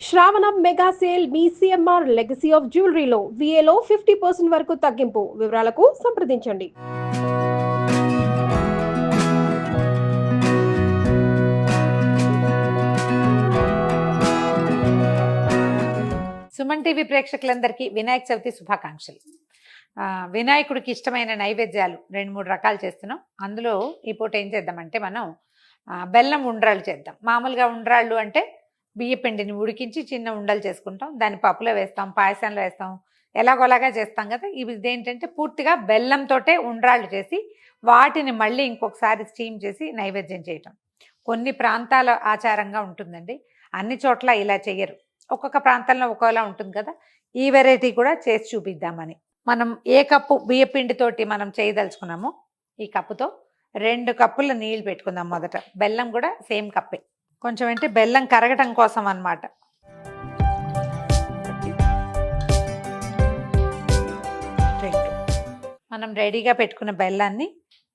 శ్రావణం mega sale మీ CMR legacy of జ్యువెలరీలో విఏలో 50% వరకు తగ్గింపు. వివరాలకు సంప్రదించండి. సుమన్ టీవీ ప్రేక్షకులందరికీ వినాయక చవితి శుభాకాంక్షలు. వినాయకుడికి ఇష్టమైన నైవేద్యాలు 2-3 రకాలు చేస్తున్నాం. అందులో ఈ పూట ఏం చేద్దామంటే మనం బెల్లం ఉండ్రాళ్ళు చేద్దాం. మామూలుగా ఉండ్రాళ్ళు అంటే బియ్య పిండిని ఉడికించి చిన్న ఉండలు చేసుకుంటాం, దాన్ని పప్పులో వేస్తాం, పాయసంలో వేస్తాం, ఎలాగోలాగా చేస్తాం కదా. ఇవి ఇదేంటంటే పూర్తిగా బెల్లంతోటే ఉండ్రాళ్ళు చేసి వాటిని మళ్ళీ ఇంకొకసారి స్టీమ్ చేసి నైవేద్యం చేయటం. కొన్ని ప్రాంతాల ఆచారంగా ఉంటుందండి, అన్ని చోట్ల ఇలా చెయ్యరు, ఒక్కొక్క ప్రాంతంలో ఒక్కోలా ఉంటుంది కదా. ఈ వెరైటీ కూడా చేసి చూపిద్దామని మనం ఏ కప్పు బియ్య పిండితోటి మనం చేయదలుచుకున్నామో ఈ కప్పుతో 2 కప్పుల నీళ్ళు పెట్టుకుందాం. మొదట బెల్లం కూడా సేమ్ కప్పే, కొంచెం అంటే బెల్లం కరగటం కోసం అన్నమాట. మనం రెడీగా పెట్టుకున్న బెల్లాన్ని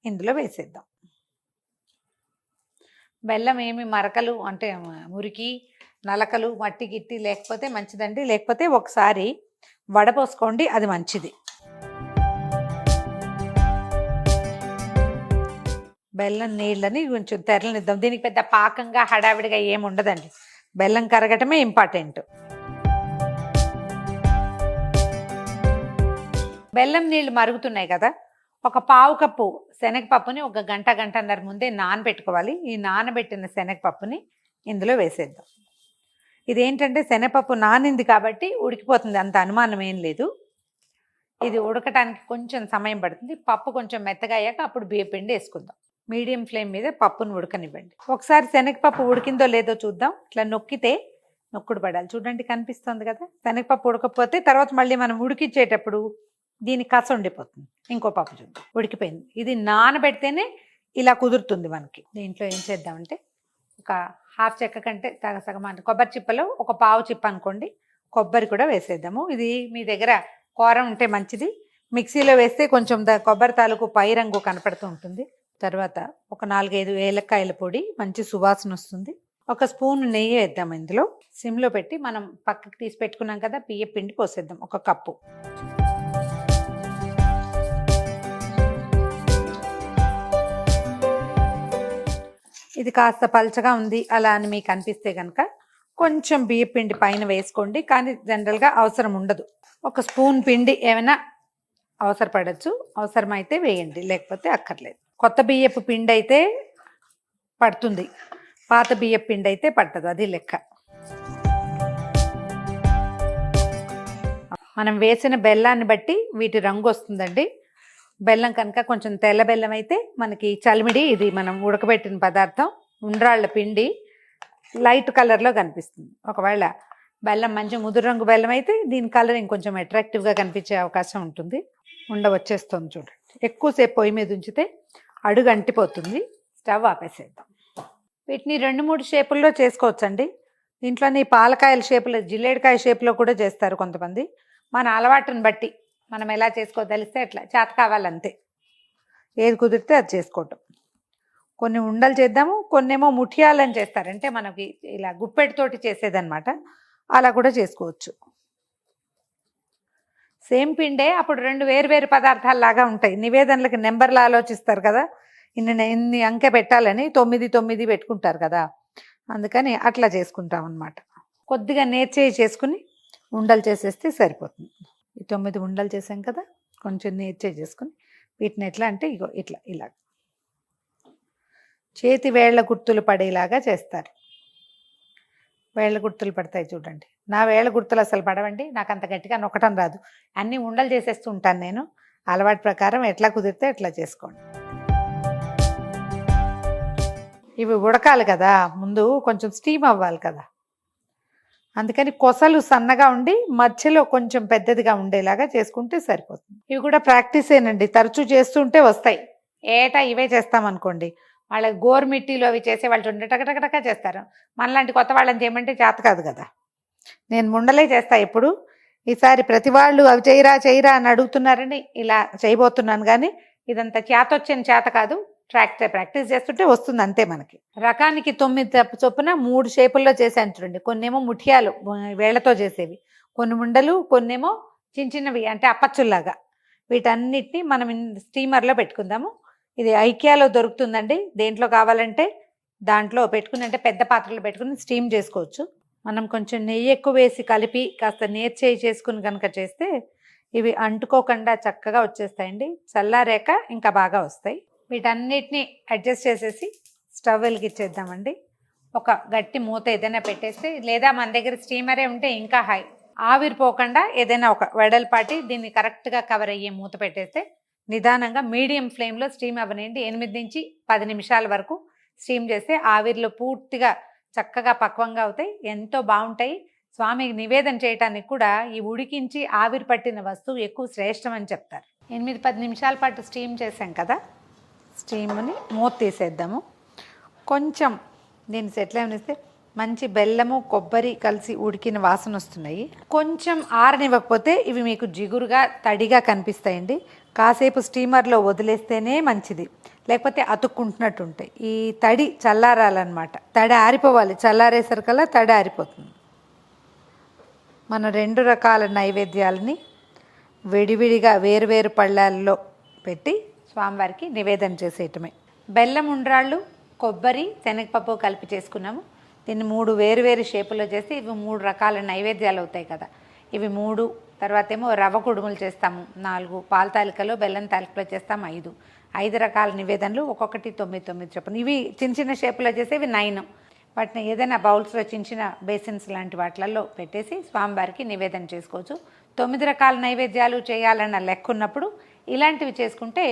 ఇందులో వేసేద్దాం. బెల్లం ఏమి మరకలు అంటే మురికి నలకలు మట్టి గిట్టి లేకపోతే మంచిదండి, లేకపోతే ఒకసారి వడపోసుకోండి, అది మంచిది. బెల్లం నీళ్ళని కొంచెం తెరలనిద్దాం. దీనికి పెద్ద పాకంగా హడావిడిగా ఏమి ఉండదండి, బెల్లం కరగటమే ఇంపార్టెంట్. బెల్లం నీళ్ళు మరుగుతున్నాయి కదా, ఒక పావు కప్పు శనగపప్పుని 1 గంటన్నర ముందే నానబెట్టుకోవాలి. ఈ నానబెట్టిన శనగపప్పుని ఇందులో వేసేద్దాం. ఇదేంటంటే శనగపప్పు నానింది కాబట్టి ఉడికిపోతుంది, అంత అనుమానం ఏం లేదు. ఇది ఉడకటానికి కొంచెం సమయం పడుతుంది. పప్పు కొంచెం మెత్తగా అయ్యాక అప్పుడు బియ్యపిండి వేసుకుందాం. మీడియం ఫ్లేమ్ మీద పప్పును ఉడకనివ్వండి. ఒకసారి శనగపప్పు ఉడికిందో లేదో చూద్దాం. ఇట్లా నొక్కితే నొక్కుడు పడాలి, చూడండి కనిపిస్తుంది కదా. శనగపప్పు ఉడకపోతే తర్వాత మళ్ళీ మనం ఉడికించేటప్పుడు దీని కస ఉండిపోతుంది. ఇంకో పప్పు చూద్దాం, ఉడికిపోయింది. ఇది నానబెడితేనే ఇలా కుదురుతుంది మనకి. దీంట్లో ఏం చేద్దామంటే ఒక హాఫ్ చెక్క కంటే సగం అంటే కొబ్బరి చిప్పలో ఒక పావు చిప్ప అనుకోండి, కొబ్బరి కూడా వేసేద్దాము. ఇది మీ దగ్గర కూర ఉంటే మంచిది, మిక్సీలో వేస్తే కొంచెం కొబ్బరి తాలూకు పై రంగు కనపడుతూ ఉంటుంది. తర్వాత ఒక 4-5 ఏలక్కాయల పొడి, మంచి సువాసన వస్తుంది. 1 స్పూన్ నెయ్యి వేద్దాం ఇందులో. సిమ్లో పెట్టి మనం పక్కకి తీసి పెట్టుకున్నాం కదా బియ్య పిండి పోసేద్దాం 1 కప్పు. ఇది కాస్త పల్చగా ఉంది అలా అని మీకు అనిపిస్తే కనుక కొంచెం బియ్య పిండి పైన వేసుకోండి, కానీ జనరల్గా అవసరం ఉండదు. 1 స్పూన్ పిండి ఏమైనా అవసరపడచ్చు, అవసరమైతే వేయండి, లేకపోతే అక్కర్లేదు. కొత్త బియ్యపు పిండి అయితే పడుతుంది, పాత బియ్యపు పిండి అయితే పట్టదు, అది లెక్క. మనం వేసిన బెల్లాన్ని బట్టి వీటి రంగు వస్తుందండి. బెల్లం కనుక కొంచెం తెల్ల బెల్లం అయితే మనకి చలిమిడి, ఇది మనం ఉడకబెట్టిన పదార్థం ఉండ్రాళ్ళ పిండి లైట్ కలర్లో కనిపిస్తుంది. ఒకవేళ బెల్లం మంచి ముదురు రంగు బెల్లం అయితే దీని కలర్ ఇంకొంచెం అట్రాక్టివ్గా కనిపించే అవకాశం ఉంటుంది. వచ్చేస్తుంది చూడండి. ఎక్కువసేపు పొయ్యి మీద ఉంచితే అడుగు అంటిపోతుంది. స్టవ్ ఆపేసేద్దాం. వీటిని 2-3 షేపుల్లో చేసుకోవచ్చండి. దీంట్లోని పాలకాయల షేపులో, జిల్లేడికాయ షేపులో కూడా చేస్తారు కొంతమంది. మన అలవాటుని బట్టి మనం ఎలా చేసుకోదలిస్తే అట్లా, చేత కావాలంతే, ఏది కుదిరితే అది చేసుకోవటం. కొన్ని ఉండలు చేద్దాము, కొన్నేమో ముఠియాలని చేస్తారు, అంటే మనకి ఇలా గుప్పెటితోటి చేసేదన్నమాట, అలా కూడా చేసుకోవచ్చు. సేమ్ పిండే, అప్పుడు 2 వేరు పదార్థాలలాగా ఉంటాయి. నివేదనలకి నెంబర్లు ఆలోచిస్తారు కదా, ఇన్ని అంకె పెట్టాలని 9 పెట్టుకుంటారు కదా, అందుకని అట్లా చేసుకుంటాం అన్నమాట. కొద్దిగా చేసుకుని ఉండలు చేసేస్తే సరిపోతుంది. ఈ 9 ఉండలు చేసాం కదా, కొంచెం చేసుకుని వీటిని ఎట్లా అంటే ఇగో ఇట్లా ఇలా చేతి వేళ్ల గుర్తులు పడేలాగా చేస్తారు. వేళ్ల గుర్తులు పడతాయి చూడండి. నా వేళ్ల గుర్తులు అసలు పడవండి, నాకు అంత గట్టిగా నొక్కటం రాదు, అన్నీ ఉండలు చేసేస్తూ ఉంటాను నేను. అలవాటు ప్రకారం ఎట్లా కుదిరితే ఎట్లా చేసుకోండి. ఇవి ఉడకాలి కదా, ముందు కొంచెం స్టీమ్ అవ్వాలి కదా, అందుకని కొసలు సన్నగా ఉండి మధ్యలో కొంచెం పెద్దదిగా ఉండేలాగా చేసుకుంటే సరిపోతుంది. ఇవి కూడా ప్రాక్టీసేనండి, తరచూ చేస్తుంటే వస్తాయి. ఏటా ఇవే చేస్తామనుకోండి, వాళ్ళ గోరుమిట్టిలో అవి చేసే వాళ్ళు టకటకటక చేస్తారు. మనలాంటి కొత్త వాళ్ళని చేయమంటే చేత కాదు కదా. నేను ముండలే చేస్తా ఎప్పుడు. ఈసారి ప్రతి వాళ్ళు అవి చేయరా అని అడుగుతున్నారని ఇలా చేయబోతున్నాను, కానీ ఇదంతా చేత కాదు, ప్రాక్టీస్ చేస్తుంటే వస్తుంది అంతే. మనకి రకానికి 9 చొప్పున 3 షేపుల్లో చేసాను చూడండి. కొన్నేమో ముఠియాలు వేళ్లతో చేసేవి, కొన్ని ఉండలు, కొన్నేమో చిన్న చిన్నవి అంటే అప్పచ్చుల్లాగా. వీటన్నిటిని మనం స్టీమర్లో పెట్టుకుందాము. ఇది ఐకియాలో దొరుకుతుందండి. దేంట్లో కావాలంటే దాంట్లో పెట్టుకుని, అంటే పెద్ద పాత్రలో పెట్టుకుని స్టీమ్ చేసుకోవచ్చు. మనం కొంచెం నెయ్యి ఎక్కువ వేసి కలిపి కాస్త నేర్చేయి చేసుకుని కనుక చేస్తే ఇవి అంటుకోకుండా చక్కగా వచ్చేస్తాయండి. చల్లారాక ఇంకా బాగా వస్తాయి. వీటన్నిటిని అడ్జస్ట్ చేసేసి స్టవ్ వెలిగించేద్దామండి. ఒక గట్టి మూత ఏదైనా పెట్టేస్తే, లేదా మన దగ్గర స్టీమరే ఉంటే ఇంకా హై, ఆవిరిపోకుండా ఏదైనా ఒక వెడల్పాటి దీన్ని కరెక్ట్గా కవర్ అయ్యే మూత పెట్టేస్తే నిదానంగా మీడియం ఫ్లేమ్లో స్టీమ్ అవ్వనండి. 8 నుంచి 10 నిమిషాల వరకు స్టీమ్ చేస్తే ఆవిరిలో పూర్తిగా చక్కగా పక్వంగా అవుతాయి, ఎంతో బాగుంటాయి. స్వామికి నివేదన చేయటానికి కూడా ఈ ఉడికించి ఆవిరి పట్టిన వస్తువు ఎక్కువ శ్రేష్టం అని చెప్తారు. 8-10 నిమిషాల పాటు స్టీమ్ చేసాం కదా, స్టీమ్ని మూత తీసేద్దాము. కొంచెం దీన్ని సెటిల్ అవనిస్తే మంచి బెల్లము కొబ్బరి కలిసి ఉడికిన వాసన వస్తున్నాయి. కొంచెం ఆరనివ్వకపోతే ఇవి మీకు జిగురుగా తడిగా కనిపిస్తాయండి. కాసేపు స్టీమర్లో వదిలేస్తేనే మంచిది, లేకపోతే అతుక్కుంటున్నట్టు ఉంటాయి. ఈ తడి చల్లారాలన్నమాట, తడి ఆరిపోవాలి. చల్లారేసరికల్లా తడి ఆరిపోతుంది. మన 2 రకాల నైవేద్యాలని విడివిడిగా వేరువేరు పళ్ళాల్లో పెట్టి స్వామివారికి నివేదన చేసేయటమే. బెల్లం ఉండ్రాళ్ళు, కొబ్బరి, శనగపప్పు కలిపి చేసుకున్నాము. దీన్ని 3 వేరువేరు షేపులో చేస్తే ఇవి 3 రకాల నైవేద్యాలు అవుతాయి కదా. ఇవి 3, తర్వాత ఏమో రవ్వ కుడుములు చేస్తాము 4, పాల తాలికలో బెల్లం తాలికలో చేస్తాము 5 రకాల నివేదనలు, ఒక్కొక్కటి 9 చొప్పున. ఇవి చిన్న చిన్న షేపులో చేసేవి 9. వాటిని ఏదైనా బౌల్స్లో చిన్న చిన్న బేసిన్స్ లాంటి వాటిలలో పెట్టేసి స్వామివారికి నివేదన చేసుకోవచ్చు. 9 రకాల నైవేద్యాలు చేయాలన్న లెక్క ఉన్నప్పుడు ఇలాంటివి చేసుకుంటే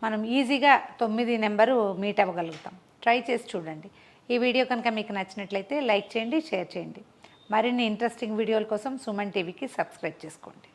మనం ఈజీగా 9 నెంబరు మీట్ అవ్వగలుగుతాం. ట్రై చేసి చూడండి. ఈ వీడియో కనుక మీకు నచ్చినట్లయితే లైక్ చేయండి, షేర్ చేయండి. మరిన్ని ఇంట్రెస్టింగ్ వీడియోల కోసం సుమన్ టీవీకి సబ్స్క్రైబ్ చేసుకోండి.